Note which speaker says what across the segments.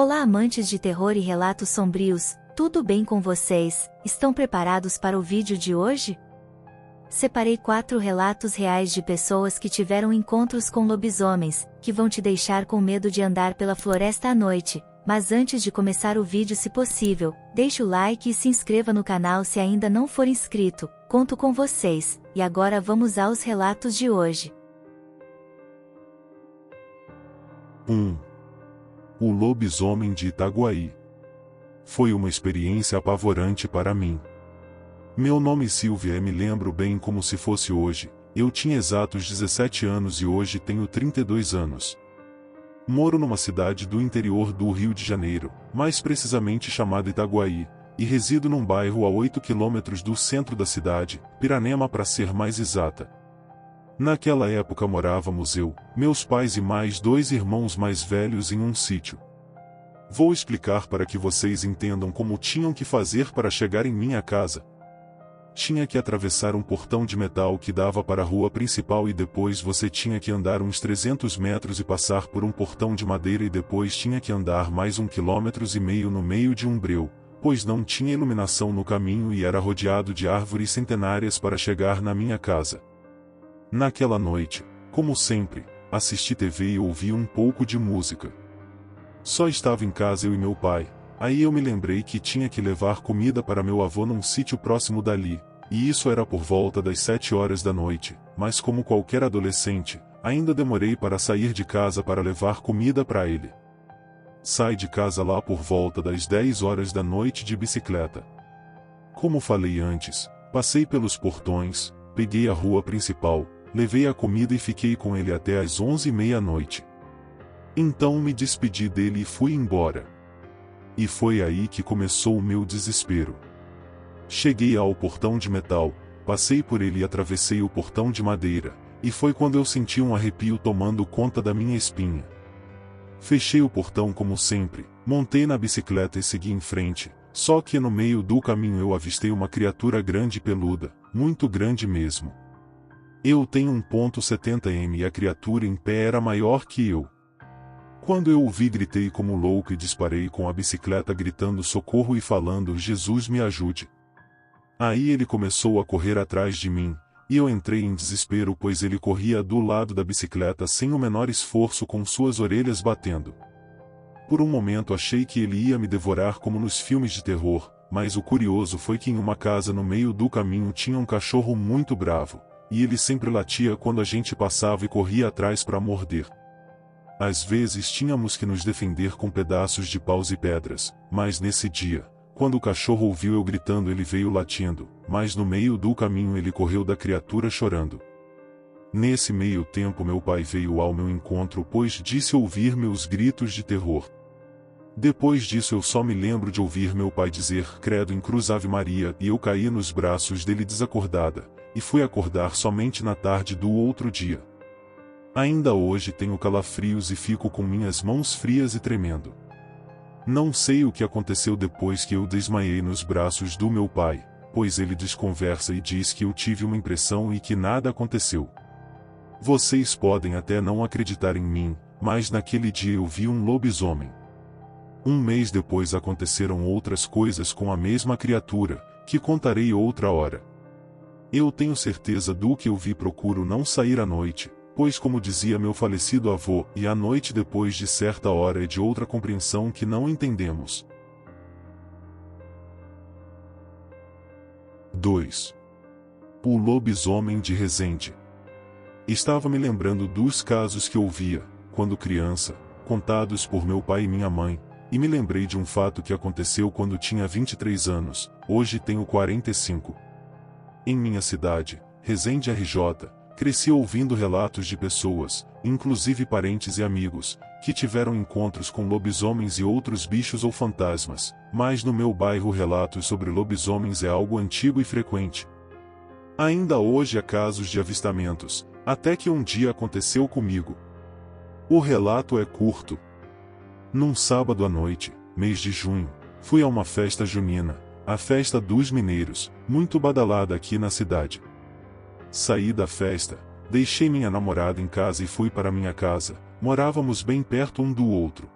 Speaker 1: Olá, amantes de terror e relatos sombrios, tudo bem com vocês? Estão preparados para o vídeo de hoje? Separei 4 relatos reais de pessoas que tiveram encontros com lobisomens, que vão te deixar com medo de andar pela floresta à noite. Mas antes de começar o vídeo, se possível, deixe o like e se inscreva no canal se ainda não for inscrito. Conto com vocês, e agora vamos aos relatos de hoje.
Speaker 2: 1. O lobisomem de Itaguaí. Foi uma experiência apavorante para mim. Meu nome Silvia e me lembro bem como se fosse hoje. Eu tinha exatos 17 anos e hoje tenho 32 anos. Moro numa cidade do interior do Rio de Janeiro, mais precisamente chamada Itaguaí, e resido num bairro a 8 quilômetros do centro da cidade, Piranema para ser mais exata. Naquela época morávamos eu, meus pais e mais 2 irmãos mais velhos em um sítio. Vou explicar para que vocês entendam como tinham que fazer para chegar em minha casa. Tinha que atravessar um portão de metal que dava para a rua principal e depois você tinha que andar uns 300 metros e passar por um portão de madeira e depois tinha que andar mais 1,5 km no meio de um breu, pois não tinha iluminação no caminho e era rodeado de árvores centenárias para chegar na minha casa. Naquela noite, como sempre, assisti TV e ouvi um pouco de música. Só estava em casa eu e meu pai. Aí eu me lembrei que tinha que levar comida para meu avô num sítio próximo dali, e isso era por volta das 7 horas da noite, mas como qualquer adolescente, ainda demorei para sair de casa para levar comida para ele. Saí de casa lá por volta das 10 horas da noite de bicicleta. Como falei antes, passei pelos portões, peguei a rua principal, levei a comida e fiquei com ele até às 11h30 da noite. Então me despedi dele e fui embora. E foi aí que começou o meu desespero. Cheguei ao portão de metal, passei por ele e atravessei o portão de madeira, e foi quando eu senti um arrepio tomando conta da minha espinha. Fechei o portão como sempre, montei na bicicleta e segui em frente, só que no meio do caminho eu avistei uma criatura grande e peluda, muito grande mesmo. Eu tenho 1,70 m e a criatura em pé era maior que eu. Quando eu o vi, gritei como louco e disparei com a bicicleta gritando socorro e falando Jesus me ajude. Aí ele começou a correr atrás de mim, e eu entrei em desespero pois ele corria do lado da bicicleta sem o menor esforço com suas orelhas batendo. Por um momento achei que ele ia me devorar como nos filmes de terror, mas o curioso foi que em uma casa no meio do caminho tinha um cachorro muito bravo, e ele sempre latia quando a gente passava e corria atrás para morder. Às vezes tínhamos que nos defender com pedaços de paus e pedras, mas nesse dia, quando o cachorro ouviu eu gritando ele veio latindo, mas no meio do caminho ele correu da criatura chorando. Nesse meio tempo meu pai veio ao meu encontro pois disse ouvir meus gritos de terror. Depois disso eu só me lembro de ouvir meu pai dizer credo em cruz Ave Maria e eu caí nos braços dele desacordada, e fui acordar somente na tarde do outro dia. Ainda hoje tenho calafrios e fico com minhas mãos frias e tremendo. Não sei o que aconteceu depois que eu desmaiei nos braços do meu pai, pois ele desconversa e diz que eu tive uma impressão e que nada aconteceu. Vocês podem até não acreditar em mim, mas naquele dia eu vi um lobisomem. Um mês depois aconteceram outras coisas com a mesma criatura, que contarei outra hora. Eu tenho certeza do que eu vi, procuro não sair à noite, pois como dizia meu falecido avô, e a noite depois de certa hora é de outra compreensão que não entendemos. 2. O lobisomem de Resende. Estava me lembrando dos casos que ouvia, quando criança, contados por meu pai e minha mãe, e me lembrei de um fato que aconteceu quando tinha 23 anos, hoje tenho 45. Em minha cidade, Resende RJ, cresci ouvindo relatos de pessoas, inclusive parentes e amigos, que tiveram encontros com lobisomens e outros bichos ou fantasmas, mas no meu bairro relatos sobre lobisomens é algo antigo e frequente. Ainda hoje há casos de avistamentos, até que um dia aconteceu comigo. O relato é curto. Num sábado à noite, mês de junho, fui a uma festa junina, a festa dos mineiros, muito badalada aqui na cidade. Saí da festa, deixei minha namorada em casa e fui para minha casa, morávamos bem perto um do outro.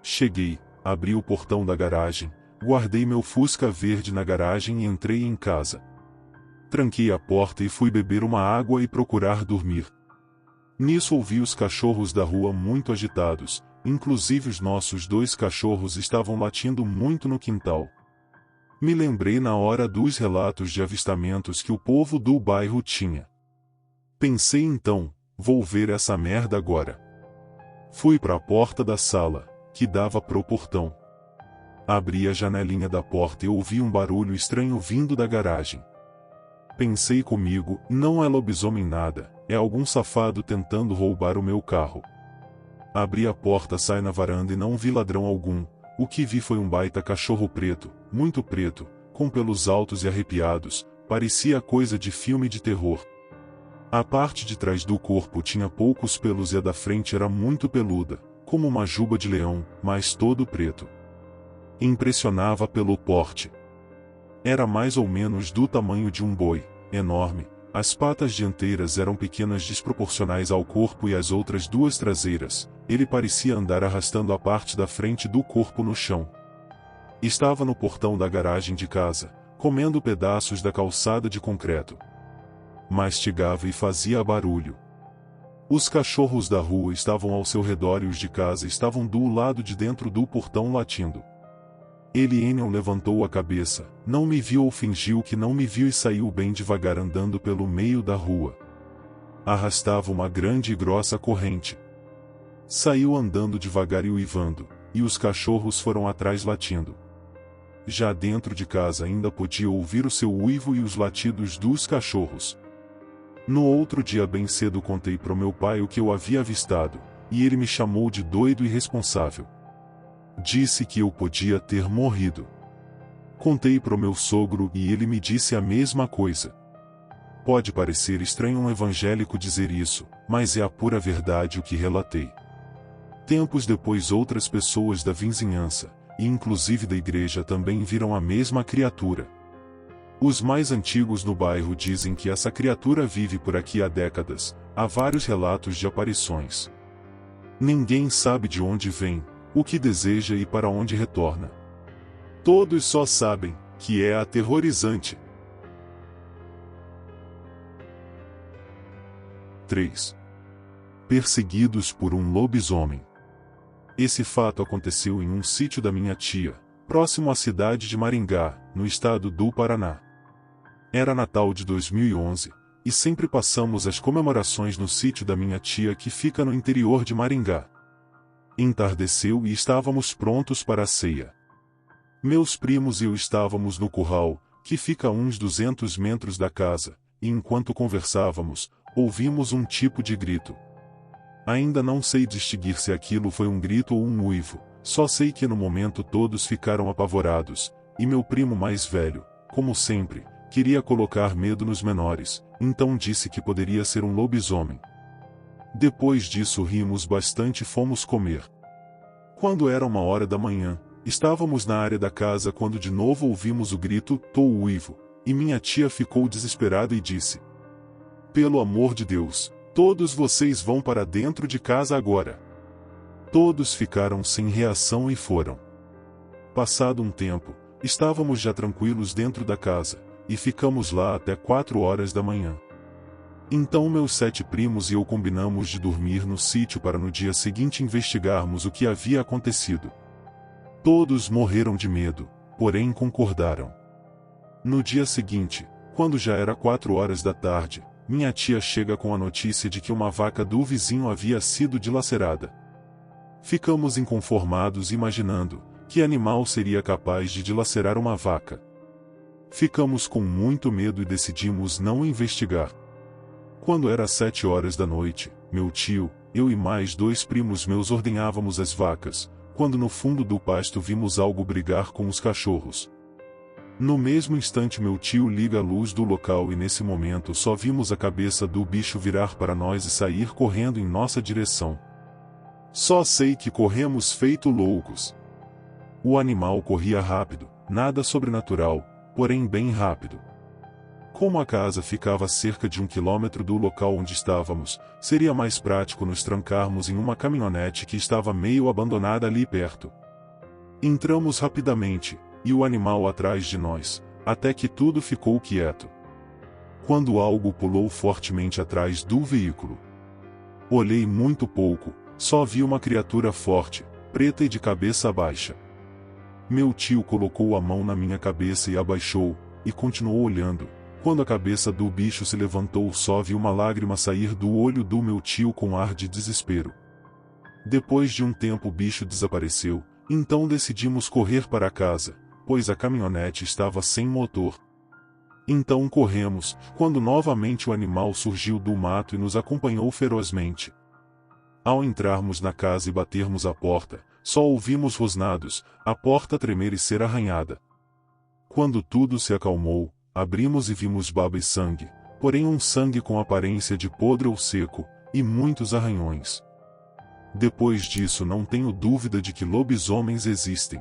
Speaker 2: Cheguei, abri o portão da garagem, guardei meu Fusca verde na garagem e entrei em casa. Tranquei a porta e fui beber uma água e procurar dormir. Nisso ouvi os cachorros da rua muito agitados, inclusive os nossos 2 cachorros estavam latindo muito no quintal. Me lembrei na hora dos relatos de avistamentos que o povo do bairro tinha. Pensei então, vou ver essa merda agora. Fui para a porta da sala, que dava pro portão. Abri a janelinha da porta e ouvi um barulho estranho vindo da garagem. Pensei comigo, não é lobisomem nada, é algum safado tentando roubar o meu carro. Abri a porta, saí na varanda e não vi ladrão algum. O que vi foi um baita cachorro preto, muito preto, com pelos altos e arrepiados, parecia coisa de filme de terror. A parte de trás do corpo tinha poucos pelos e a da frente era muito peluda, como uma juba de leão, mas todo preto. Impressionava pelo porte. Era mais ou menos do tamanho de um boi, enorme. As patas dianteiras eram pequenas desproporcionais ao corpo e as outras 2 traseiras. Ele parecia andar arrastando a parte da frente do corpo no chão. Estava no portão da garagem de casa, comendo pedaços da calçada de concreto. Mastigava e fazia barulho. Os cachorros da rua estavam ao seu redor e os de casa estavam do lado de dentro do portão latindo. Enion levantou a cabeça, não me viu ou fingiu que não me viu e saiu bem devagar andando pelo meio da rua. Arrastava uma grande e grossa corrente. Saiu andando devagar e uivando, e os cachorros foram atrás latindo. Já dentro de casa ainda podia ouvir o seu uivo e os latidos dos cachorros. No outro dia bem cedo contei pro meu pai o que eu havia avistado, e ele me chamou de doido e irresponsável. Disse que eu podia ter morrido. Contei pro meu sogro e ele me disse a mesma coisa. Pode parecer estranho um evangélico dizer isso, mas é a pura verdade o que relatei. Tempos depois outras pessoas da vizinhança, e inclusive da igreja também viram a mesma criatura. Os mais antigos no bairro dizem que essa criatura vive por aqui há décadas, há vários relatos de aparições. Ninguém sabe de onde vem, o que deseja e para onde retorna. Todos só sabem que é aterrorizante. 3. Perseguidos por um lobisomem. Esse fato aconteceu em um sítio da minha tia, próximo à cidade de Maringá, no estado do Paraná. Era Natal de 2011, e sempre passamos as comemorações no sítio da minha tia que fica no interior de Maringá. Entardeceu e estávamos prontos para a ceia. Meus primos e eu estávamos no curral, que fica a uns 200 metros da casa, e enquanto conversávamos, ouvimos um tipo de grito. Ainda não sei distinguir se aquilo foi um grito ou um uivo, só sei que no momento todos ficaram apavorados, e meu primo mais velho, como sempre, queria colocar medo nos menores, então disse que poderia ser um lobisomem. Depois disso rimos bastante e fomos comer. Quando era 1h da manhã, estávamos na área da casa quando de novo ouvimos o grito, o uivo, e minha tia ficou desesperada e disse: "Pelo amor de Deus, todos vocês vão para dentro de casa agora." Todos ficaram sem reação e foram. Passado um tempo, estávamos já tranquilos dentro da casa, e ficamos lá até 4h da manhã. Então meus 7 primos e eu combinamos de dormir no sítio para no dia seguinte investigarmos o que havia acontecido. Todos morreram de medo, porém concordaram. No dia seguinte, quando já era 4h da tarde, minha tia chega com a notícia de que uma vaca do vizinho havia sido dilacerada. Ficamos inconformados imaginando que animal seria capaz de dilacerar uma vaca. Ficamos com muito medo e decidimos não investigar. Quando era 7h da noite, meu tio, eu e mais 2 primos meus ordenhávamos as vacas, quando no fundo do pasto vimos algo brigar com os cachorros. No mesmo instante meu tio liga a luz do local e nesse momento só vimos a cabeça do bicho virar para nós e sair correndo em nossa direção. Só sei que corremos feito loucos. O animal corria rápido, nada sobrenatural, porém bem rápido. Como a casa ficava a cerca de 1 quilômetro do local onde estávamos, seria mais prático nos trancarmos em uma caminhonete que estava meio abandonada ali perto. Entramos rapidamente, e o animal atrás de nós, até que tudo ficou quieto. Quando algo pulou fortemente atrás do veículo. Olhei muito pouco, só vi uma criatura forte, preta e de cabeça baixa. Meu tio colocou a mão na minha cabeça e abaixou, e continuou olhando. Quando a cabeça do bicho se levantou, só vi uma lágrima sair do olho do meu tio com ar de desespero. Depois de um tempo o bicho desapareceu, então decidimos correr para casa, pois a caminhonete estava sem motor. Então corremos, quando novamente o animal surgiu do mato e nos acompanhou ferozmente. Ao entrarmos na casa e batermos a porta, só ouvimos rosnados, a porta tremer e ser arranhada. Quando tudo se acalmou, abrimos e vimos baba e sangue, porém um sangue com aparência de podre ou seco, e muitos arranhões. Depois disso não tenho dúvida de que lobisomens existem.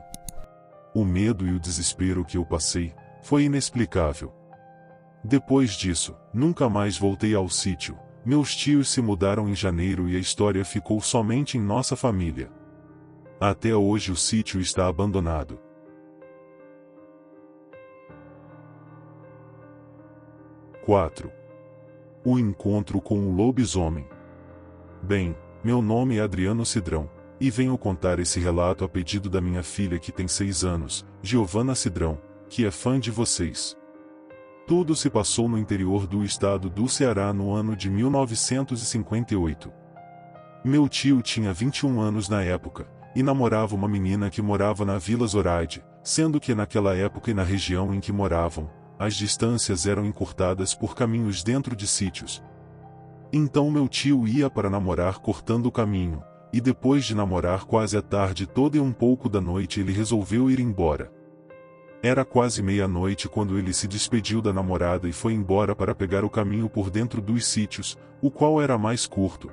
Speaker 2: O medo e o desespero que eu passei, foi inexplicável. Depois disso, nunca mais voltei ao sítio. Meus tios se mudaram em janeiro e a história ficou somente em nossa família. Até hoje o sítio está abandonado. O encontro com o lobisomem. Bem, meu nome é Adriano Cidrão, e venho contar esse relato a pedido da minha filha que tem 6 anos, Giovana Cidrão, que é fã de vocês. Tudo se passou no interior do estado do Ceará no ano de 1958. Meu tio tinha 21 anos na época, e namorava uma menina que morava na Vila Zoraide, sendo que naquela época e na região em que moravam, as distâncias eram encurtadas por caminhos dentro de sítios. Então meu tio ia para namorar cortando o caminho, e depois de namorar quase a tarde toda e um pouco da noite ele resolveu ir embora. Era quase meia-noite quando ele se despediu da namorada e foi embora para pegar o caminho por dentro dos sítios, o qual era mais curto.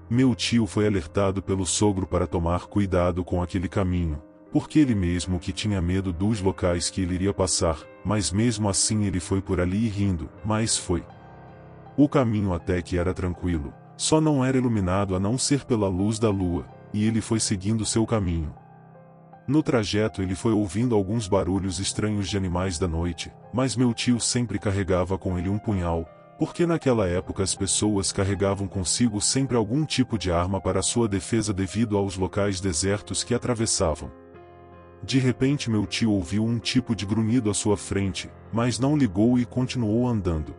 Speaker 2: Meu tio foi alertado pelo sogro para tomar cuidado com aquele caminho, porque ele mesmo que tinha medo dos locais que ele iria passar, mas mesmo assim ele foi por ali rindo, mas foi. O caminho até que era tranquilo, só não era iluminado a não ser pela luz da lua, e ele foi seguindo seu caminho. No trajeto ele foi ouvindo alguns barulhos estranhos de animais da noite, mas meu tio sempre carregava com ele um punhal, porque naquela época as pessoas carregavam consigo sempre algum tipo de arma para sua defesa devido aos locais desertos que atravessavam. De repente meu tio ouviu um tipo de grunhido à sua frente, mas não ligou e continuou andando.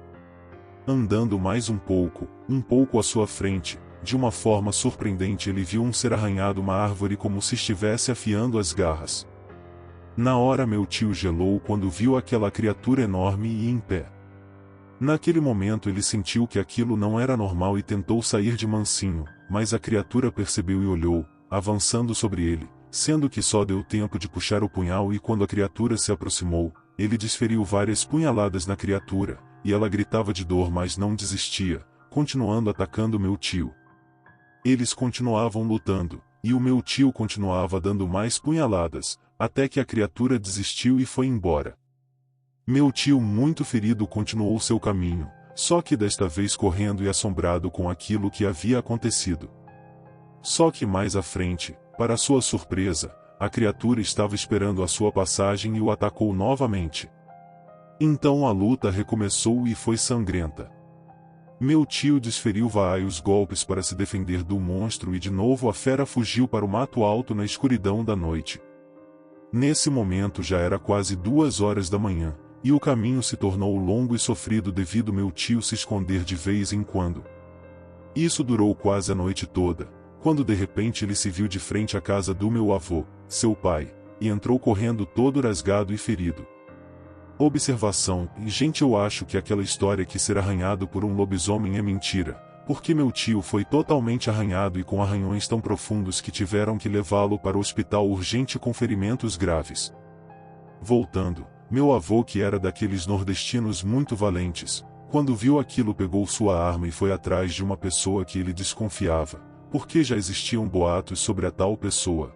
Speaker 2: Andando mais um pouco à sua frente, de uma forma surpreendente ele viu um ser arranhado uma árvore como se estivesse afiando as garras. Na hora meu tio gelou quando viu aquela criatura enorme e em pé. Naquele momento ele sentiu que aquilo não era normal e tentou sair de mansinho, mas a criatura percebeu e olhou, avançando sobre ele, sendo que só deu tempo de puxar o punhal e quando a criatura se aproximou, ele desferiu várias punhaladas na criatura, e ela gritava de dor mas não desistia, continuando atacando meu tio. Eles continuavam lutando, e o meu tio continuava dando mais punhaladas, até que a criatura desistiu e foi embora. Meu tio muito ferido continuou seu caminho, só que desta vez correndo e assombrado com aquilo que havia acontecido. Só que mais à frente, para sua surpresa, a criatura estava esperando a sua passagem e o atacou novamente. Então a luta recomeçou e foi sangrenta. Meu tio desferiu vários golpes para se defender do monstro e de novo a fera fugiu para o mato alto na escuridão da noite. Nesse momento já era quase 2 horas da manhã, e o caminho se tornou longo e sofrido devido meu tio se esconder de vez em quando. Isso durou quase a noite toda, quando de repente ele se viu de frente à casa do meu avô, seu pai, e entrou correndo todo rasgado e ferido. Observação, gente, eu acho que aquela história que ser arranhado por um lobisomem é mentira, porque meu tio foi totalmente arranhado e com arranhões tão profundos que tiveram que levá-lo para o hospital urgente com ferimentos graves. Voltando, meu avô que era daqueles nordestinos muito valentes, quando viu aquilo pegou sua arma e foi atrás de uma pessoa que ele desconfiava, porque já existiam boatos sobre a tal pessoa.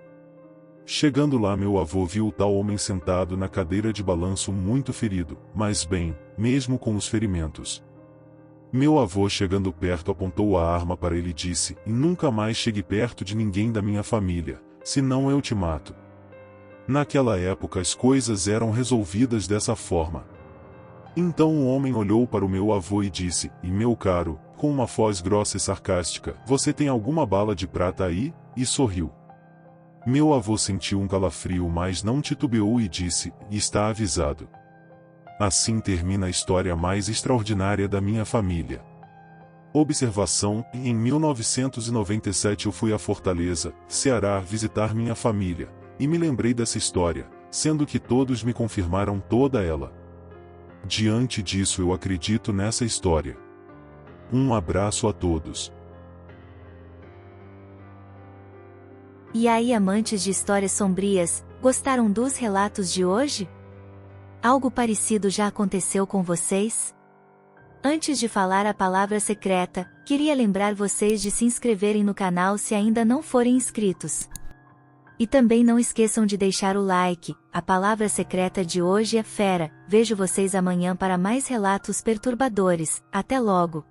Speaker 2: Chegando lá, meu avô viu o tal homem sentado na cadeira de balanço muito ferido, mas bem, mesmo com os ferimentos. Meu avô, chegando perto, apontou a arma para ele e disse: "E nunca mais chegue perto de ninguém da minha família, senão eu te mato." Naquela época as coisas eram resolvidas dessa forma. Então o homem olhou para o meu avô e disse: "E meu caro", com uma voz grossa e sarcástica, "você tem alguma bala de prata aí?" E sorriu. Meu avô sentiu um calafrio, mas não titubeou e disse: "Está avisado." Assim termina a história mais extraordinária da minha família. Observação: em 1997 eu fui a Fortaleza, Ceará, visitar minha família, e me lembrei dessa história, sendo que todos me confirmaram toda ela. Diante disso, eu acredito nessa história. Um abraço a todos.
Speaker 1: E aí, amantes de histórias sombrias, gostaram dos relatos de hoje? Algo parecido já aconteceu com vocês? Antes de falar a palavra secreta, queria lembrar vocês de se inscreverem no canal se ainda não forem inscritos. E também não esqueçam de deixar o like. A palavra secreta de hoje é fera. Vejo vocês amanhã para mais relatos perturbadores. Até logo!